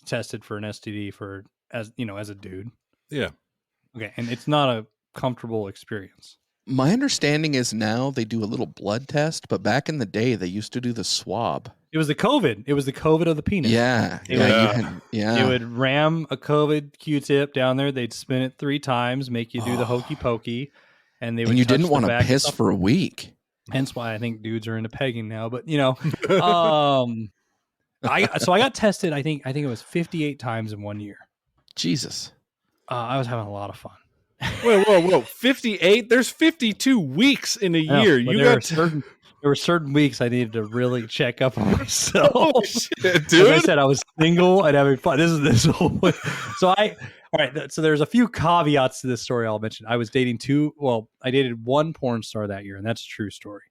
tested for an STD as a dude. Yeah. Okay. And it's not a comfortable experience. My understanding is now they do a little blood test, but back in the day they used to do the swab. It was the COVID. It was the COVID of the penis. Yeah. They would ram a COVID Q-tip down there. They'd spin it 3 times, make you do the hokey pokey, and they would. And you didn't want to piss for a week. Hence why I think dudes are into pegging now. But I got tested. I think it was 58 times in 1 year. Jesus. I was having a lot of fun. Whoa! 58? There's 52 weeks in a year. There were certain weeks I needed to really check up on myself. Oh, shit, dude. As I said, I was single and having fun. This whole way. All right. So there's a few caveats to this story I'll mention. I was dating I dated one porn star that year, and that's a true story.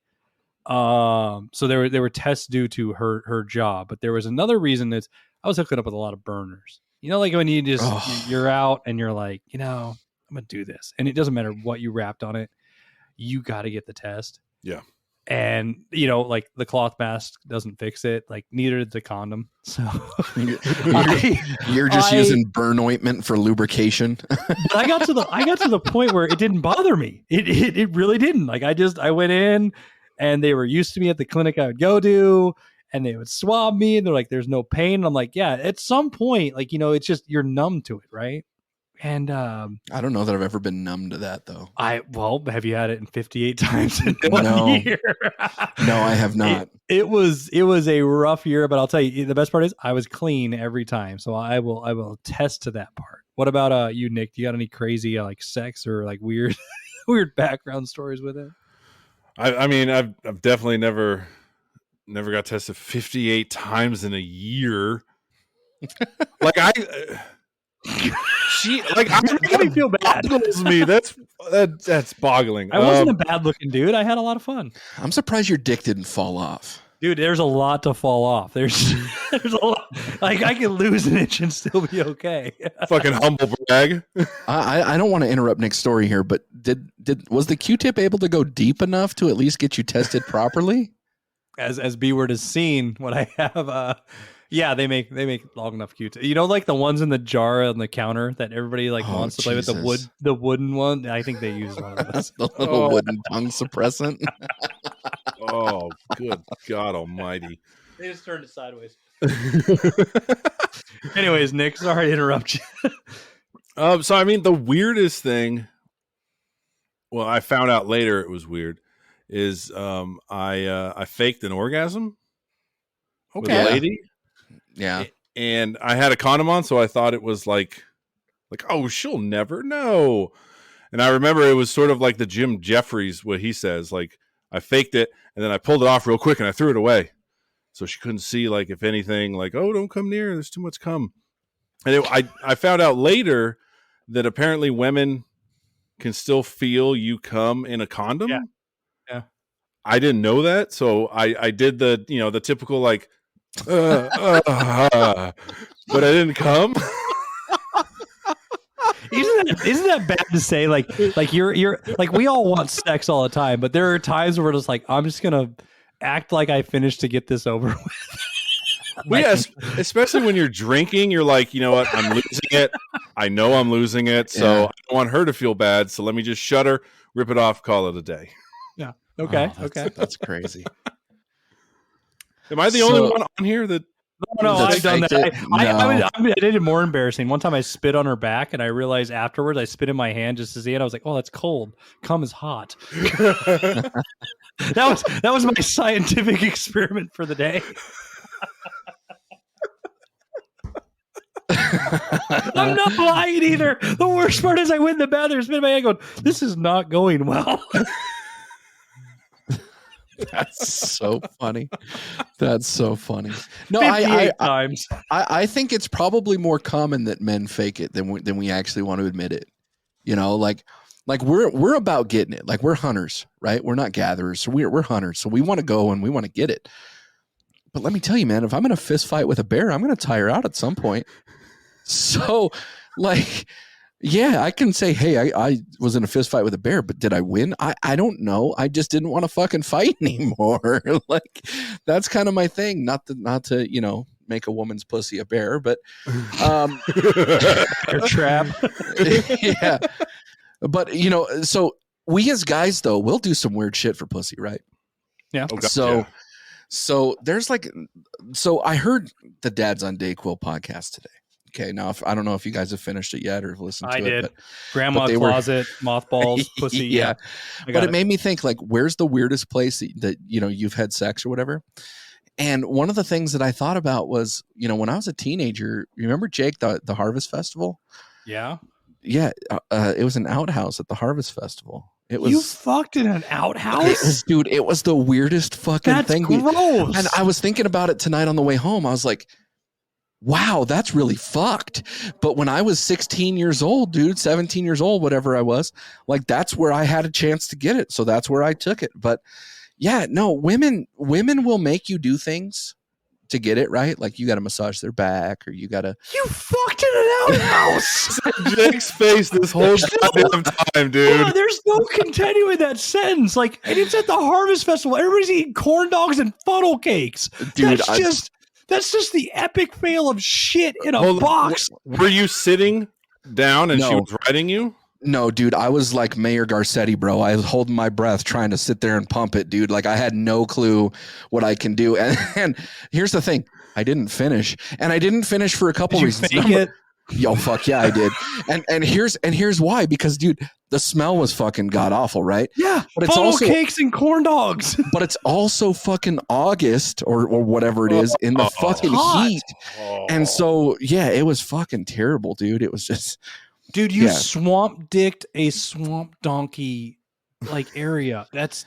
So there were tests due to her job, but there was another reason that I was hooking up with a lot of burners. Like when you just you're out and you're like, I'm gonna do this, and it doesn't matter what you wrapped on it, you got to get the test. Yeah. And like the cloth mask doesn't fix it. Like neither did the condom. So you're just using burn ointment for lubrication. But I got to the point where it didn't bother me. It really didn't. Like I went in, and they were used to me at the clinic I would go to, and they would swab me, and they're like, "There's no pain." And I'm like, "Yeah." At some point, like it's just you're numb to it, right? And I don't know that I've ever been numb to that though. Have you had it in 58 times in No. 1 year? No, I have not. It was a rough year, but I'll tell you, the best part is I was clean every time. So I will attest to that part. What about you, Nick? Do you got any crazy like sex or like weird weird background stories with it? I mean, I've definitely never got tested 58 times in a year. Like I made me feel bad. Boggles me. That's boggling. I wasn't a bad looking dude. I had a lot of fun. I'm surprised your dick didn't fall off. Dude, there's a lot to fall off. There's a lot. Like I can lose an inch and still be okay. Fucking humble brag. I don't want to interrupt Nick's story here, but was the Q-tip able to go deep enough to at least get you tested properly? As B-word has seen, what I have, yeah, they make long enough Q-tip. You know, like the ones in the jar on the counter that everybody wants to play with, the wooden one. I think they use one of those. The little wooden tongue suppressant. Oh, good God Almighty! They just turned it sideways. Anyways, Nick, sorry to interrupt you. So I mean, the weirdest thing. Well, I found out later it was weird. Is I faked an orgasm with a lady. Yeah. And I had a condom on, so I thought it was like, oh, she'll never know. And I remember it was sort of like the Jim Jeffries, what he says, like I faked it and then I pulled it off real quick and I threw it away. So she couldn't see, like, if anything, like, oh, don't come near, there's too much cum. And I found out later that apparently women can still feel you cum in a condom. Yeah. I didn't know that. So I did the typical, like, but I didn't come. Isn't that bad to say? Like you're like, we all want sex all the time, but there are times where we're just like, I'm just gonna act like I finished to get this over with. Well, yes, especially when you're drinking, you're like, you know what, I'm losing it. I know I'm losing it, so I don't want her to feel bad. So let me just shut her, rip it off, call it a day. Yeah. Okay. That's crazy. Am I the only one on here that? No, I've done that. No. I did it more embarrassing. One time I spit on her back, and I realized afterwards I spit in my hand just to see it. I was like, "Oh, that's cold. Cum is hot." That was my scientific experiment for the day. I'm not lying either. The worst part is I went in the bathroom, spit in my hand, going, "This is not going well." That's so funny. That's so funny. No, I think it's probably more common that men fake it than we actually want to admit it. You know, like we're about getting it. Like we're hunters, right? We're not gatherers. So we're hunters. So we want to go and we want to get it. But let me tell you, man, if I'm in a fist fight with a bear, I'm going to tire out at some point. So, like, yeah, I can say, hey, I was in a fist fight with a bear, but did I win? I don't know. I just didn't want to fucking fight anymore. Like, that's kind of my thing. Not to make a woman's pussy a bear, but bear trap. Yeah. But so we as guys though, we'll do some weird shit for pussy, right? Yeah. Oh, God, So there's so I heard the Dads on Dayquil podcast today. Okay, now I don't know if you guys have finished it yet or listened to it. I did. Grandma closet, mothballs, pussy. Yeah. But it made me think, like, where's the weirdest place that you've had sex or whatever? And one of the things that I thought about was, when I was a teenager, remember Jake, the Harvest Festival? Yeah. Yeah. It was an outhouse at the Harvest Festival. It was, you fucked in an outhouse? Dude, it was the weirdest fucking thing. Gross. And I was thinking about it tonight on the way home. I was like, wow, that's really fucked. But when I was 16 years old, dude, 17 years old, whatever I was, like, that's where I had a chance to get it. So that's where I took it. But yeah, no, women will make you do things to get it, right? Like, you got to massage their back, or you got to. You fucked in an outhouse. Jake's face this whole goddamn time, dude. On, there's no continuing that sentence. Like, and it's at the Harvest Festival. Everybody's eating corn dogs and funnel cakes. Dude, that's just the epic fail of shit in a box. Were you sitting down and she was riding you? No, dude, I was like Mayor Garcetti, bro. I was holding my breath trying to sit there and pump it, dude. Like, I had no clue what I can do. And here's the thing. I didn't finish. And I didn't finish for a couple reasons. Fake it? Yo, fuck yeah, I did. And here's why, because dude, the smell was fucking god awful, right? Yeah, but it's funnel also cakes and corn dogs. But it's also fucking August or whatever it is in the fucking hot. heat. And so yeah, it was fucking terrible, dude. It was just dude, you swamp dicked a swamp donkey like area. That's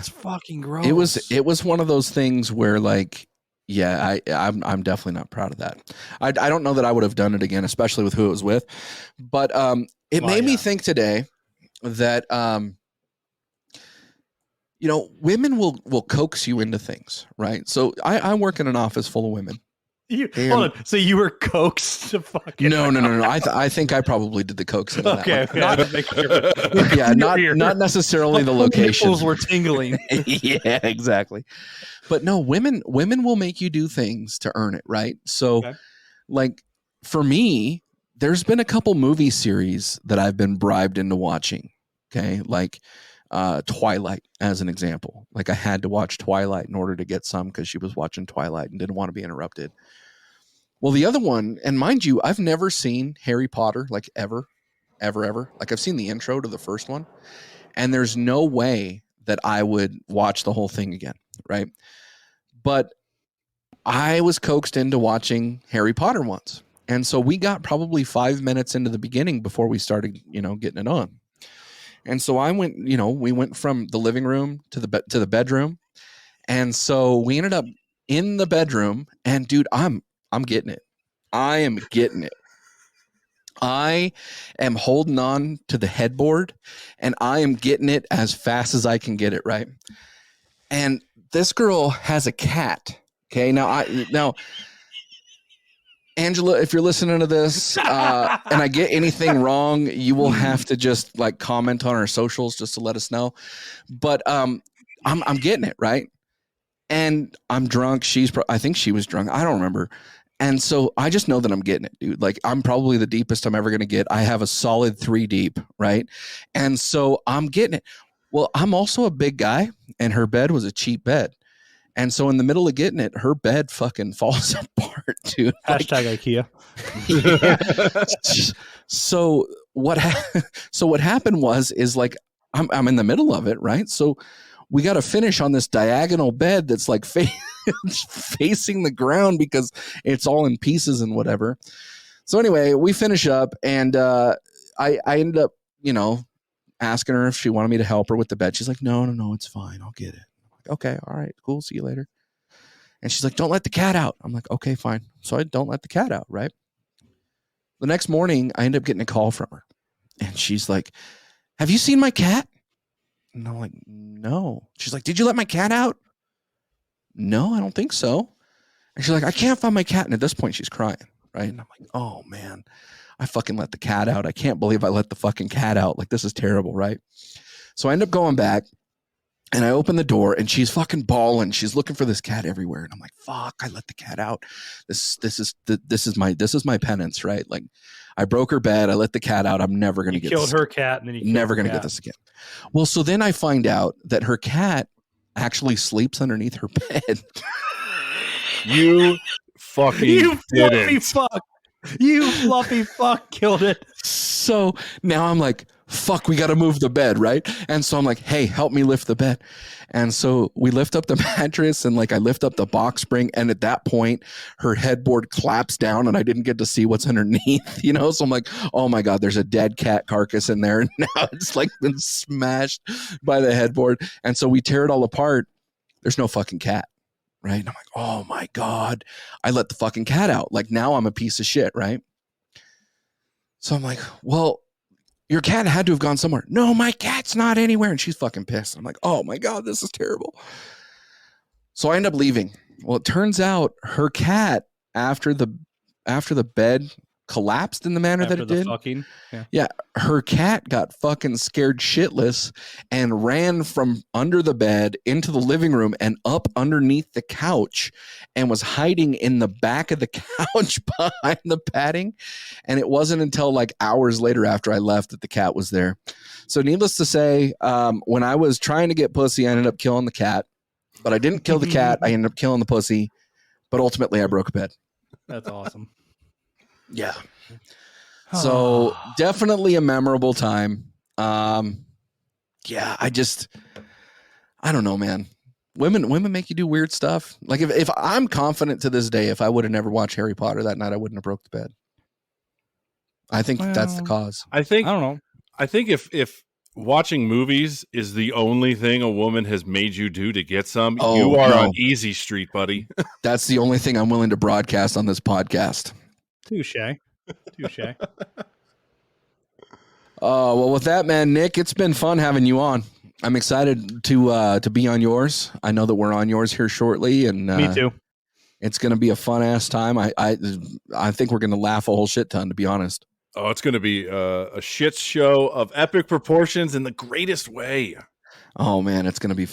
fucking gross. It was one of those things where like, yeah, I'm definitely not proud of that. I don't know that I would have done it again, especially with who it was with. But it made me think today that you know, women will coax you into things, right? So I work in an office full of women. Hold on. So you were coaxed to fucking No. I think I probably did the coaxing. Okay. Not necessarily the location. Nipples were tingling. Yeah, exactly. But no, women will make you do things to earn it, right? So, like for me, there's been a couple movie series that I've been bribed into watching. Okay, like Twilight as an example. Like I had to watch Twilight in order to get some because she was watching Twilight and didn't want to be interrupted. Well, the other one, and mind you, I've never seen Harry Potter like ever. Like I've seen the intro to the first one, and there's no way that I would watch the whole thing again, right? But I was coaxed into watching Harry Potter once. And so we got probably 5 minutes into the beginning before we started, getting it on. And so I went, we went from the living room to the bedroom. And so we ended up in the bedroom, and dude, I'm getting it. I am getting it. I am holding on to the headboard, and I am getting it as fast as I can get it, right? And this girl has a cat. Okay, now Angela, if you're listening to this and I get anything wrong, you will have to just like comment on our socials just to let us know. But I'm getting it, right? And I'm drunk. I think she was drunk. I don't remember. And so I just know that I'm getting it, dude. Like I'm probably the deepest I'm ever going to get. I have a solid 3 deep, right? And so I'm getting it. Well, I'm also a big guy, and her bed was a cheap bed. And so in the middle of getting it, her bed fucking falls apart, dude. Hashtag IKEA. Yeah. So what happened is like I'm in the middle of it, right? So we got to finish on this diagonal bed that's like facing the ground because it's all in pieces and whatever. So anyway, we finish up, and I ended up, asking her if she wanted me to help her with the bed. She's like, no, it's fine. I'll get it. I'm like, okay, all right, cool. See you later. And she's like, don't let the cat out. I'm like, okay, fine. So I don't let the cat out, right? The next morning, I end up getting a call from her. And she's like, have you seen my cat? And I'm like, no. She's like, did you let my cat out? No, I don't think so. And she's like, I can't find my cat. And at this point, she's crying, right? And I'm like, oh, man, I fucking let the cat out. I can't believe I let the fucking cat out. Like, this is terrible, right? So I end up going back, and I open the door, and she's fucking bawling. She's looking for this cat everywhere. And I'm like, fuck, I let the cat out. This is my penance, right? Like, I broke her bed. I let the cat out. I'm never going to get killed her cat, and then you never going to get this again. Well, so then I find out that her cat actually sleeps underneath her bed. You fucking fluffy fuck. You fluffy fuck killed it. So now I'm like, fuck, we got to move the bed, right? And so I'm like, hey, help me lift the bed. And so we lift up the mattress, and like I lift up the box spring, and at that point her headboard claps down, and I didn't get to see what's underneath, So I'm like, oh my God, there's a dead cat carcass in there. And now it's like been smashed by the headboard. And so we tear it all apart. There's no fucking cat. Right. And I'm like, oh my God, I let the fucking cat out. Like now I'm a piece of shit. Right. So I'm like, well, your cat had to have gone somewhere. No, my cat's not anywhere. And she's fucking pissed. I'm like, oh my God, this is terrible. So I end up leaving. Well, it turns out her cat, after the bed collapsed in the manner that it did. Yeah, her cat got fucking scared shitless and ran from under the bed into the living room and up underneath the couch and was hiding in the back of the couch behind the padding. And it wasn't until like hours later after I left that the cat was there. So needless to say, when I was trying to get pussy, I ended up killing the cat, but I didn't kill the cat. I ended up killing the pussy, but ultimately I broke a bed. That's awesome. Yeah. So definitely a memorable time. Yeah, I don't know, man. Women make you do weird stuff. Like if I'm confident to this day, if I would have never watched Harry Potter that night, I wouldn't have broke the bed. I think that's the cause. I I don't know. I think if watching movies is the only thing a woman has made you do to get some, you are on easy street, buddy. That's the only thing I'm willing to broadcast on this podcast. Touche. Well, with that, man, Nick, it's been fun having you on. I'm excited to be on yours. I know that we're on yours here shortly, and me too. It's going to be a fun ass time. I think we're going to laugh a whole shit ton, to be honest. Oh, it's going to be a shit show of epic proportions in the greatest way. Oh man, it's going to be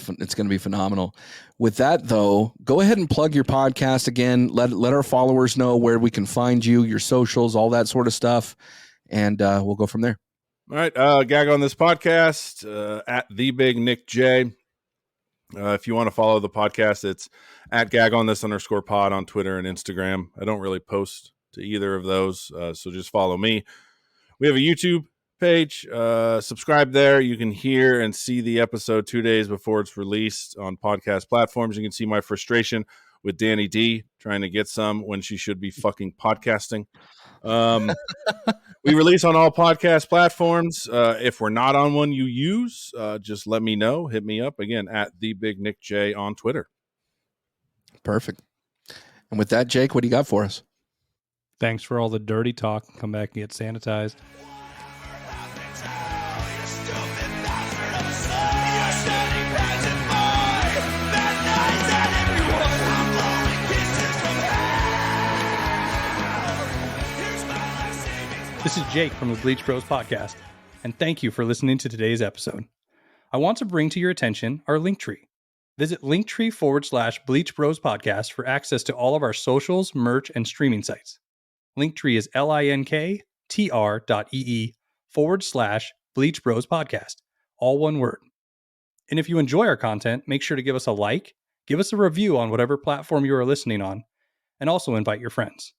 phenomenal. With that though, go ahead and plug your podcast again. Let our followers know where we can find you, your socials, all that sort of stuff, and we'll go from there. All right, Gag on this podcast at the Big Nick J. If you want to follow the podcast, it's at Gag on this _pod on Twitter and Instagram. I don't really post to either of those, so just follow me. We have a YouTube page. Subscribe there. You can hear and see the episode 2 days before it's released on podcast platforms. You can see my frustration with Danny D trying to get some when she should be fucking podcasting. We release on all podcast platforms. If we're not on one you use, just let me know. Hit me up again at the Big Nick J on Twitter. Perfect. And with that, Jake, what do you got for us? Thanks for all the dirty talk. Come back and get sanitized. This is Jake from the Bleach Bros podcast, and thank you for listening to today's episode. I want to bring to your attention our Linktree. Visit Linktree/Bleach Bros podcast for access to all of our socials, merch, and streaming sites. Linktree is linktr.ee/Bleach Bros podcast, all one word. And if you enjoy our content, make sure to give us a like, give us a review on whatever platform you are listening on, and also invite your friends.